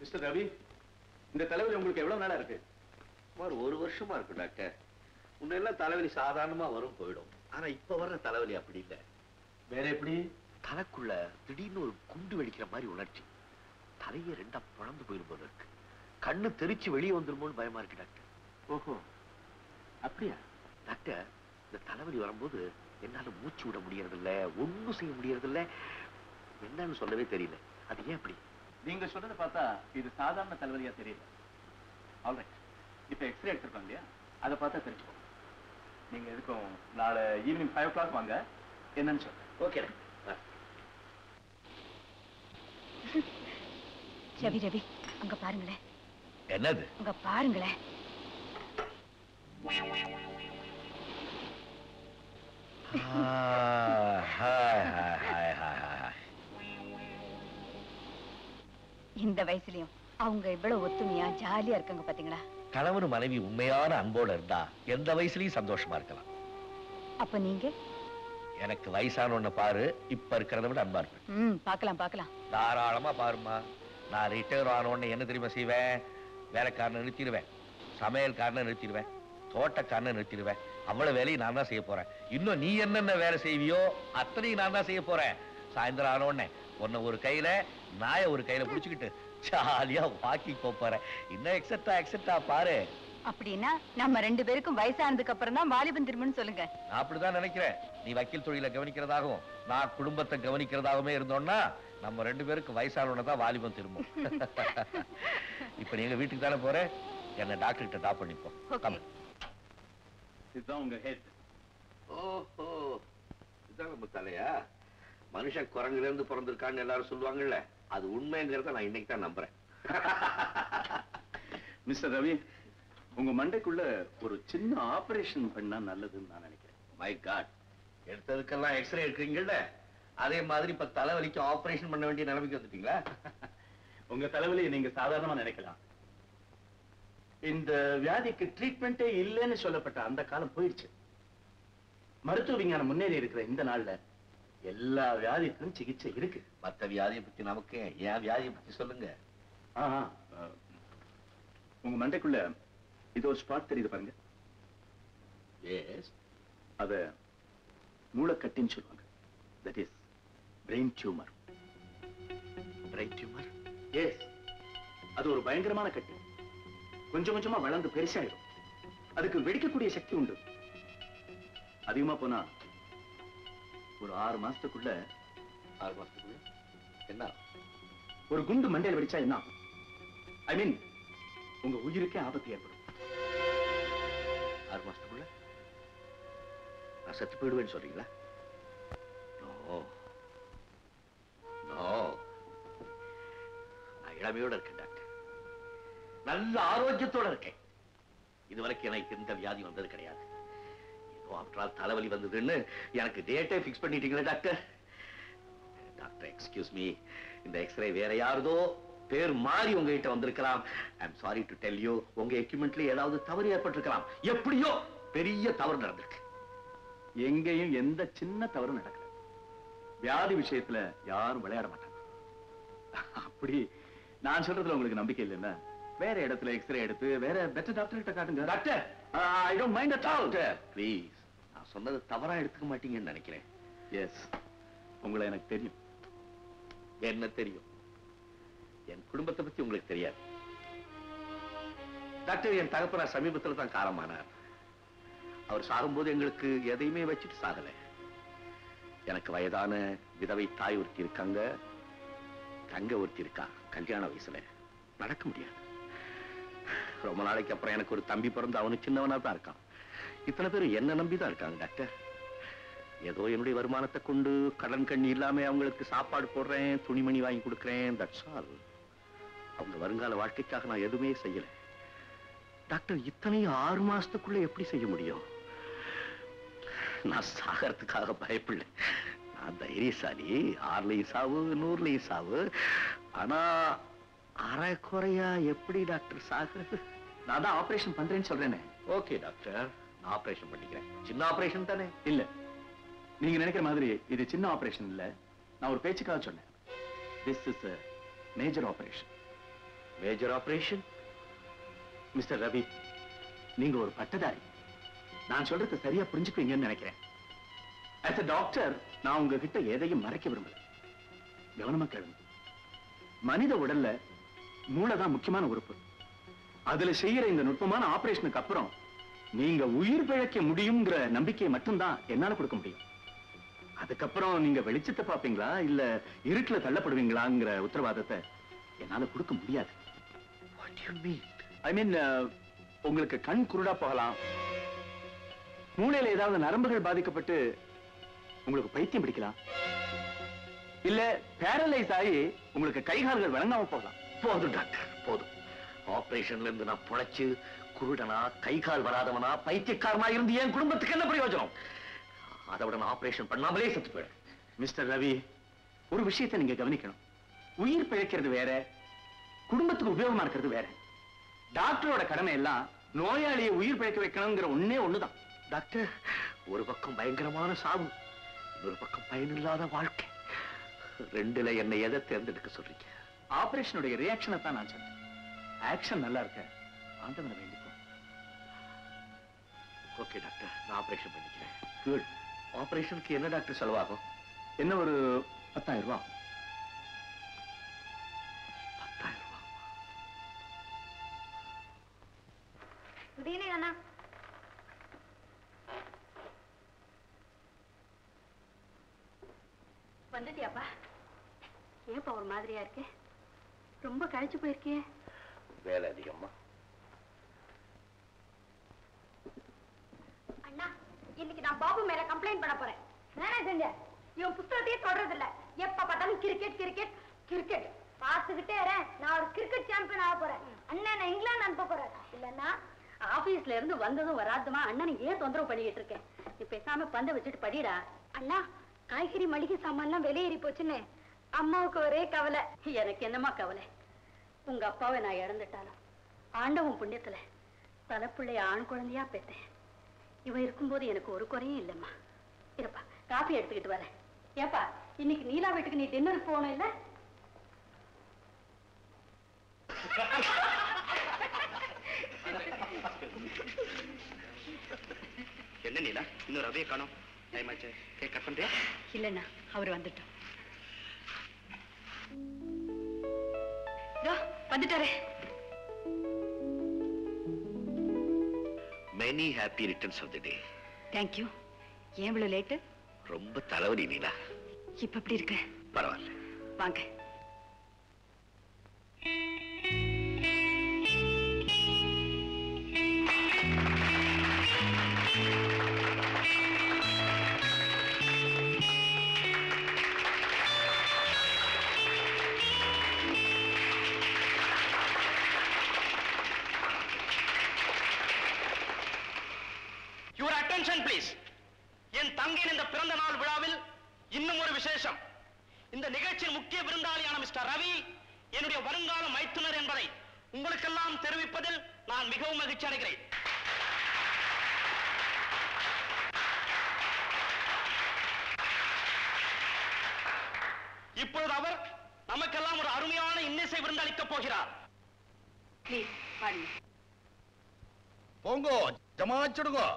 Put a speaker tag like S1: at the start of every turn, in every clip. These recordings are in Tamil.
S1: மிஸ்டர் ரவி, இந்த தலைவலி உங்களுக்கு எவ்வளவு நாளா இருக்கு?
S2: சுமார் 1 வருஷமா இருக்கு டாக்டர். முன்னெல்லாம் தலைவலி சாதாரணமா வரும் போயிடும். ஆனா இப்ப வர்ற தலைவலி அப்படி இல்லை.
S1: வேற எப்படி?
S2: தலைக்குள்ள திடீர்னு ஒரு குண்டு வெடிக்கிற மாதிரி உணர்ச்சி. தலையை 2ஆ பிளந்து போயிடும் போல இருக்கு. கண்ணு தெரிச்சு வெளியே வந்துருமோன்னு பயமா இருக்கு டாக்டர்.
S1: ஓஹோ, அப்படியா?
S2: டாக்டர், இந்த தலைவலி வரும்போது என்னால மூச்சு விட முடியறதில்ல, ஒண்ணும் செய்ய முடியறதில்ல. என்னன்னு சொல்லவே தெரியல. அது ஏன் அப்படி?
S1: நீங்க சொல்றதை பார்த்தா இது சாதாரண தலைவலியா தெரியல. ஆல்ரைட், இப்ப எக்ஸ்ரே எடுத்திருக்காங்க இல்லையா, அதை பார்த்தா தெரிஞ்சுக்கோ. நீங்க எதுக்கும் நாளை ஈவினிங் 5 o'clock வாங்க, என்னன்னு சொல்றேன்.
S2: ஓகே.
S3: ரவி ரவி, அங்க பாருங்களேன்.
S2: என்னது?
S3: அங்க பாருங்களேன். இந்த வயசுலயும் அவங்க இவ்வளவு ஒத்துமையா ஜாலியா இருக்காங்க பாத்தீங்களா?
S2: கணவன் மனைவி உண்மையான அன்போட இருந்தா எந்த வயசுலயும் சந்தோஷமா இருக்கலாம்.
S3: அப்ப நீங்க?
S2: எனக்கு வயசான பாரு, இப்ப இருக்கிறத விட அன்பா இருப்பேன்.
S3: பாக்கலாம் பாக்கலாம்.
S2: தாராளமா பாருமா. நான் ரிட்டையர் ஆன உடனே என்ன தெரியுமா செய்வேன்? வேலைக்காரனை நிறுத்திடுவேன், சமையல்காரனை நிறுத்திடுவேன், தோட்டக்காரனை நிறுத்திடுவேன். அவ்வளவு வேலையை நான் தான் செய்ய போறேன். இன்னும் நீ என்னென்ன வேலை செய்வியோ அத்தனையும் நான் தான் செய்ய போறேன். சாயந்தரம் ஆன உடனே உன்னை ஒரு கையில, நாய ஒரு கையில புடிச்சுக்கிட்டு ஜாலியா வாக்கிங் போறேன். இன்னும் எக்ஸெட்ரா பாரு.
S3: அப்படின்னா நம்ம 2 பேருக்கும் வயசானதுக்கு அப்புறம் தான் வாலிபன் திரும்பன்னு சொல்லுங்க.
S2: நான் அப்படிதான் நினைக்கிறேன். நீ வக்கீல் தொழிலை கவனிக்கிறதாகவும் நான் குடும்பத்தை கவனிக்கிறதாகவுமே இருந்தோம்னா நம்ம 2 பேருக்கு வயசானதான் வாலிபம் திரும்பும். இப்ப நீங்க வீட்டுக்கு தானே போறேன், என்ன டாக்டர் கிட்ட டாப் பண்ணிப்போம்.
S1: இதுதான் உங்க ஹெட்.
S2: ஓஹோ, இதுதான் நம்ம தலையா? மனுஷன் குரங்குல இருந்து பிறந்திருக்கான்னு எல்லாரும் சொல்லுவாங்கல்ல, அது உண்மைங்கிறத நான் இன்னைக்கு தான் நம்புறேன்.
S1: மிஸ்டர் ரவி, உங்க மண்டைக்குள்ள ஒரு சின்ன ஆபரேஷன் பண்ணா நல்லதுன்னு நான் நினைக்கிறேன்.
S2: மை காட், எடுத்ததுக்கெல்லாம் எக்ஸ்ரே எடுக்கிறீங்கல்ல, அதே மாதிரி இப்ப தலைவலிக்கு ஆபரேஷன் பண்ண வேண்டிய நிலைமைக்கு வந்துட்டீங்களா?
S1: உங்க தலைவலியை நீங்க சாதாரணமா நினைக்கலாம். இந்த வியாதிக்கு ட்ரீட்மெண்டே இல்லைன்னு சொல்லப்பட்ட அந்த காலம் போயிடுச்சு. மருத்துவ விஞ்ஞானம் முன்னேறி இருக்கிற இந்த நாள்ல எல்லா வியாதிக்கும் சிகிச்சை இருக்கு.
S2: மத்த வியாதியை பத்தி நமக்கு, என் வியாதியை பத்தி சொல்லுங்க.
S1: உங்க மண்டைக்குள்ள இது ஒரு ஸ்பாட் தெரியுது பாருங்க.
S2: எஸ்,
S1: அத மூளைக்கட்டின்னு சொல்லுவாங்க. That is brain tumour.
S2: Brain tumour?
S1: Yes, அது ஒரு பயங்கரமான கட்டி. கொஞ்சம் கொஞ்சமா வளர்ந்து பெருசாயிடும். அதுக்கு வெடிக்கக்கூடிய சக்தி உண்டு. அதிகமா போனா ஒரு 6 மாசத்துக்குள்ள
S2: என்ன
S1: ஒரு குண்டு மண்டையில் வெடிச்சா என்ன ஆகும்? ஐ மீன், உங்க உயிருக்கே ஆபத்து ஏற்படும்.
S2: 6 மாசத்துக்குள்ள நான் செத்து போயிடுவேன்னு சொல்றீங்களா? நோ நோ, நான் இளமையோட இருக்கேன் டாக்டர், நல்ல ஆரோக்கியத்தோட இருக்கேன். இதுவரைக்கும் எனக்கு எந்த வியாதி வந்தது கிடையாது. தலைவலி வந்ததுன்னு எனக்கு டேட்டே பிக்ஸ் பண்ணிட்டீங்களா டாக்டர்? டாக்டர் எக்ஸ்கியூஸ் மீ, இந்த எக்ஸ்ரே வேற யாரதோ பேர் மாறி உங்ககிட்ட வந்திருக்கலாம். I am sorry to tell you, உங்க எக்யூப்மெண்ட்ல ஏதாவது தவறு ஏற்பட்டிருக்கலாம். எப்படியோ பெரிய தவறு நடந்திருக்கு.
S1: எங்கேயும் எந்த சின்ன தவறு நடக்கல. வியாதி விஷயத்துல யாரும் விளையாட மாட்டாங்க. அப்படி நான் சொல்றதுல உங்களுக்கு நம்பிக்கை இல்லைன்னா வேற இடத்துல எக்ஸ்ரே எடுத்து வேற பெட்டர் டாக்டர் கிட்ட காட்டுங்க. Doctor, I don't mind at all.
S2: Please, நான் சொன்னது தவறா எடுத்துக்க மாட்டீங்கன்னு நினைக்கிறேன்.
S1: எஸ், உங்களை எனக்கு தெரியும்.
S2: என்ன தெரியும்? என் குடும்பத்தை பத்தி உங்களுக்கு தெரியாது டாக்டர். என் தகப்பனார் சமீபத்துல தான் காலமானார். அவர் சாகும்போது எங்களுக்கு எதையுமே வச்சுட்டு சாகல. எனக்கு வயதான விதவை தாய் ஒருத்தி இருக்காங்க, தங்க ஒருத்தி இருக்கா. கல்யாண வயசுல நடக்க முடியாது. ரொம்ப நாளைக்கு அப்புறம் எனக்கு ஒரு தம்பி பிறந்து அவனு சின்னவனா தான் இருக்கான். இத்தனை பேர் என்ன நம்பிதான் இருக்காங்க டாக்டர். ஏதோ என்னுடைய வருமானத்தை கொண்டு கடன் கண்ணி இல்லாம அவங்களுக்கு சாப்பாடு போடுறேன், துணிமணி வாங்கி கொடுக்குறேன். That's all. அவங்க வருங்கால வாழ்க்கைக்காக நான் எதுவுமே செய்யல டாக்டர். இத்தனையும் 6 மாசத்துக்குள்ள எப்படி செய்ய முடியும்? நான் சாகறதுக்காக பயப்படல. நான் தைரியசாலி. 6லயும் சாவு, 100லயும் சாவு. ஆனா அரை குறையா எப்படி டாக்டர் சாகுறது?
S1: நான் தான் ஆபரேஷன் பண்றேன்னு சொல்றேனே.
S2: ஓகே டாக்டர், நான் ஆபரேஷன் பண்ணிக்கிறேன். சின்ன ஆபரேஷன் தானே?
S1: இல்ல, நீங்க நினைக்கிற மாதிரி இது சின்ன ஆபரேஷன் இல்ல. நான் ஒரு பேச்சுக்காக சொன்னேன். This is a major operation.
S2: Major operation?
S1: Mister Ravi, நீங்க ஒரு பட்டதாரி. நான் சொல்றது சரியா புரிஞ்சுக்குவீங்கன்னு நினைக்கிறேன். as a டாக்டர் நான் உங்ககிட்ட எதையும் மறைக்க விரும்பல. கவனமா கேளுங்க. மனித உடல்ல மூளைதான் முக்கியமான உறுப்பு. அதுல செய்யற இந்த நுட்பமான ஆபரேஷனுக்கு அப்புறம் நீங்க உயிர் பிழைக்க முடியுங்கிற நம்பிக்கையை மட்டும்தான் என்னால கொடுக்க முடியும். அதுக்கப்புறம் நீங்க வெளிச்சத்தை பார்ப்பீங்களா இல்ல இருட்டுல தள்ளப்படுவீங்களாங்கிற உத்தரவாதத்தை என்னால கொடுக்க முடியாது.
S2: What do you mean?
S1: ஐ மீன், உங்களுக்கு கண் குருடா போகலாம், மூளையில ஏதாவது நரம்புகள் பாதிக்கப்பட்டு உங்களுக்கு பைத்தியம் பிடிக்கலாம், இல்ல பேரலைஸ் ஆகி உங்களுக்கு கைகால்கள் வழங்காம போகலாம்.
S2: போதும் டாக்டர், போதும். ஆபரேஷன்ல இருந்து நான் பொழைச்சு குருடனா, கைகால் வராதவனா, பைத்தியக்காரனா இருந்து என் குடும்பத்துக்கு என்ன பிரயோஜனம்? அதை விட நான் ஆபரேஷன் பண்ணாமலே செத்து போயிடும்.
S1: மிஸ்டர் ரவி, ஒரு விஷயத்தை நீங்க கவனிக்கணும். உயிர் பிழைக்கிறது வேற, குடும்பத்துக்கு உபயோகமா இருக்கிறது வேற. டாக்டரோட கடமை எல்லாம் நோயாளியை உயிர் பிழைக்க வைக்கணுங்கிற ஒண்ணுதான்.
S2: டாக்டர், ஒரு பக்கம் பயங்கரமான சாவு, இன்னொரு பக்கம் பயனில்லாத வாழ்க்கை. ரெண்டுல என்னை எதை தேர்ந்தெடுக்க சொல்றீங்க?
S1: ஆபரேஷனுடைய ரியாக்ஷனை தான் நான் சொன்னேன். ஆக்ஷன் நல்லா இருக்க ஆண்டவனை வேண்டிக்கும்.
S2: ஓகே டாக்டர், நான் ஆபரேஷன் பண்ணிக்கிறேன்.
S1: குட்.
S2: ஆபரேஷனுக்கு என்ன டாக்டர் செலவாகும்?
S1: என்ன ஒரு 10,000 ரூபாய்.
S2: 10,000 ரூபாய்?
S3: குட் ஈவினிங் அண்ணா. வந்துட்டியாப்பா? ஏப்பா ஒரு மாதிரியா இருக்கே? ரொம்ப கழிச்சு போயிருக்கே.
S2: வேலை அதிகமா.
S3: அண்ணா, இன்னைக்கு நான் பாபு மேல கம்ப்ளைண்ட் பண்ண போறேன். என்ன செஞ்ச? இவன் புத்தகத்தையே தொடறது இல்ல. எப்ப பார்த்தாலும் கிரிக்கெட் கிரிக்கெட் கிரிக்கெட் பார்த்துக்கிட்டே நான் ஒரு கிரிக்கெட் சாம்பியன் ஆக போறேன். அண்ணன் நான் இங்கிலாந்து அனுப்ப போறேன். இல்லன்னா ஆபீஸ்ல இருந்து வந்ததும் வராதுமா அண்ணன் ஏன் தொந்தரவு பண்ணிக்கிட்டு இருக்கேன்? நீ பேசாம பந்த வச்சுட்டு படிடா. அண்ணா, காய்கறி மளிகை சாமான்லாம் விலையேறி போச்சுன்னு அம்மாவுக்கு ஒரே கவலை. எனக்கு என்னமா கவலை? உங்க அப்பாவை நான் இறந்துட்டாலும் ஆண்டவன் புண்ணியத்துல தலைப்பிள்ளைய ஆண் குழந்தையா பெற்றேன். இவன் இருக்கும்போது எனக்கு ஒரு குறையும் இல்லைம்மா. இருப்பா, காஃபி எடுத்துக்கிட்டு வரேன். ஏப்பா, இன்னைக்கு நீலா வீட்டுக்கு நீ டின்னருக்கு போகணும் இல்ல?
S2: என்ன நீலா, இன்னொரு ரவியை காணோம். டைம் ஆச்சு. கேக் கட் பண்றியா?
S3: இல்லண்ணா, அவர் வந்துட்டோம். வந்துட்டாரே.
S2: Many happy returns of the day.
S3: Thank you. ஏன் இவ்வளவு லேட்டு?
S2: ரொம்ப தலைவலி நீலா.
S3: இப்ப எப்படி இருக்க?
S2: பரவாயில்ல,
S3: வாங்க.
S4: Your attention please. என் தங்கையின் இந்த பிறந்த நாள் விழாவில் இன்னும் ஒரு விசேஷம். இந்த நிகழ்ச்சியின் முக்கிய விருந்தாளியான மிஸ்டர் ரவி என்னுடைய வருங்கால மைத்துனர் என்பதை உங்களுக்கெல்லாம் தெரிவிப்பதில் நான் மிகவும் மகிழ்ச்சி அடைகிறேன். இப்பொழுது அவர் நமக்கெல்லாம் ஒரு அருமையான இன்னிசை விருந்தளிக்கப் போகிறார்.
S3: ப்ளீஸ் பாருங்க.
S2: போங்கோ, ஜமாச்சிடுங்கோ.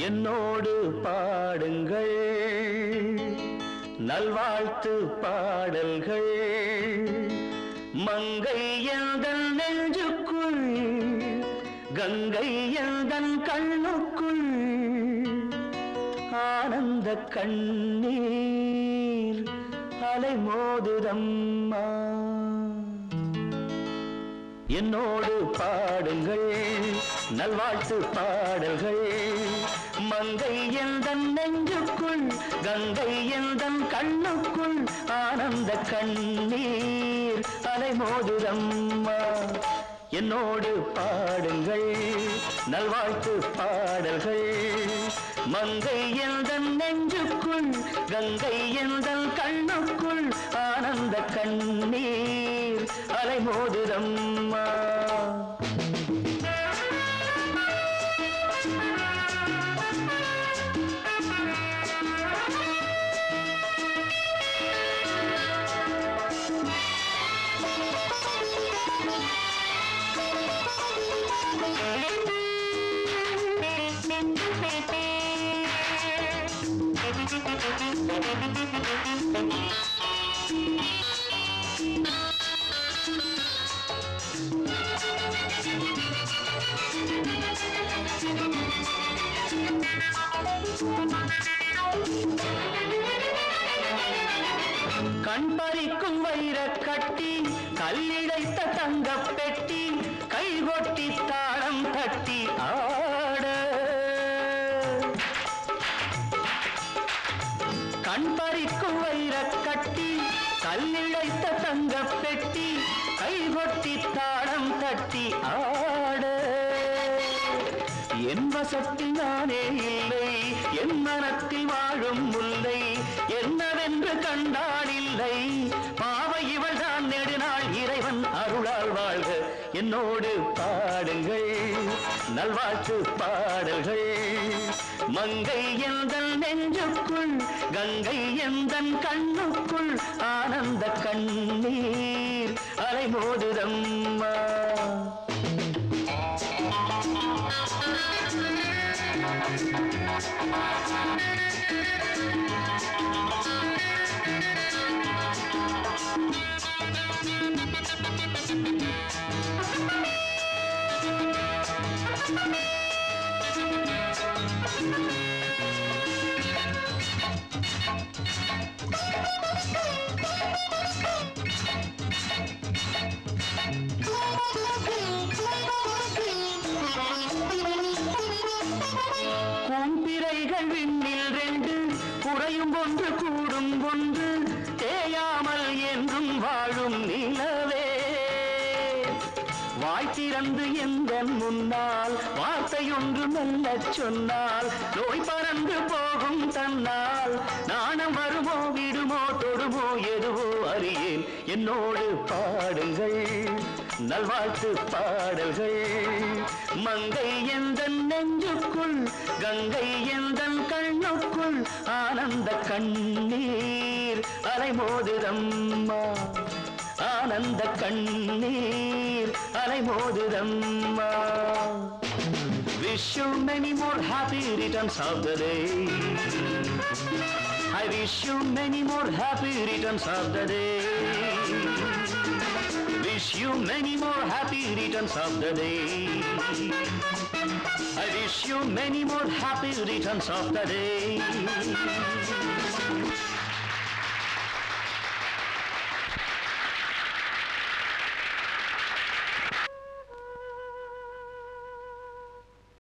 S5: என்னோடு பாடுங்கள் நல்வாழ்த்து பாடல்கள், மங்கை எந்தன் நெஞ்சுக்குள், கங்கை எந்தன் கண்ணுக்குள், ஆனந்த கண்ணீர் அலை மோதுதம்மா. என்னோடு பாடுங்கள் நல்வாழ்த்து பாடல்கள். மங்கை எந்தன் நெஞ்சுக்குள் கங்கை எந்தன் கண்ணுக்குள் ஆனந்த கண்ணீர் அலைமோதுதம்மா. என்னோடு பாடுங்கள் நல்வாழ்த்து பாடல்கள். மங்கை எந்தன் நெஞ்சுக்குள் கங்கை எந்தன் கண்ணுக்குள் ஆனந்த கண்ணீர் அலைமோதுதம்மா. கண் பறிக்கும் வைர கட்டி கல்லிடைத்த தங்கப் பெட்டி கைகொட்டி தாளம் தட்டி ஆட. கண் பறிக்கும் வைர கட்டி கல்லிடைத்த தங்கப் பெட்டி கைகொட்டி தாளம் தட்டி ஆட. என் வசத்தில் நானே இல்லை என் மனத்தில் வாழும் முல்லை என்னவென்று கண்டால் இல்லை பாவை இவள் தான் நெடுநாள் இறைவன் அருளால் வாழ்க. என்னோடு பாடுங்கள் நல்வாழ்த்து பாடல்கள். மங்கை எந்தன் நெஞ்சுக்குள் கங்கை எந்தன் கண்ணுக்குள் ஆனந்த கண்ணீர் அலைமோதுதம்மா. கூம்பிரைகள் விண்ணில் ரெண்டு குறையும் ஒன்று கூடும் ஒன்று தேயாமல் என்றும் வாழும் நிலவே. வாய் திறந்து எந்த முன்னால் வார்த்தையொன்று மெல்லச் சொன்னால் நோய் பறந்து போகும் தன்னால் நாணம் வருமோ விடுமோ தொடுமோ எதுவோ அறியேன். என்னோடு பாடுங்கள் நல்வாழ்த்து பாடல்கள். மங்கை எந்தன் நெஞ்சுக்குள் கங்கை எந்தன் கண்ணுக்குள் ஆனந்த கண்ணீர் அலைமோதுதம்மா. ஆனந்த கண்ணீர் அலைமோதுதம்மா. Wish you many more happy returns of the day. I wish you many more happy returns of the day. Wish you many more happy returns of the day. I wish you many more happy returns of the day.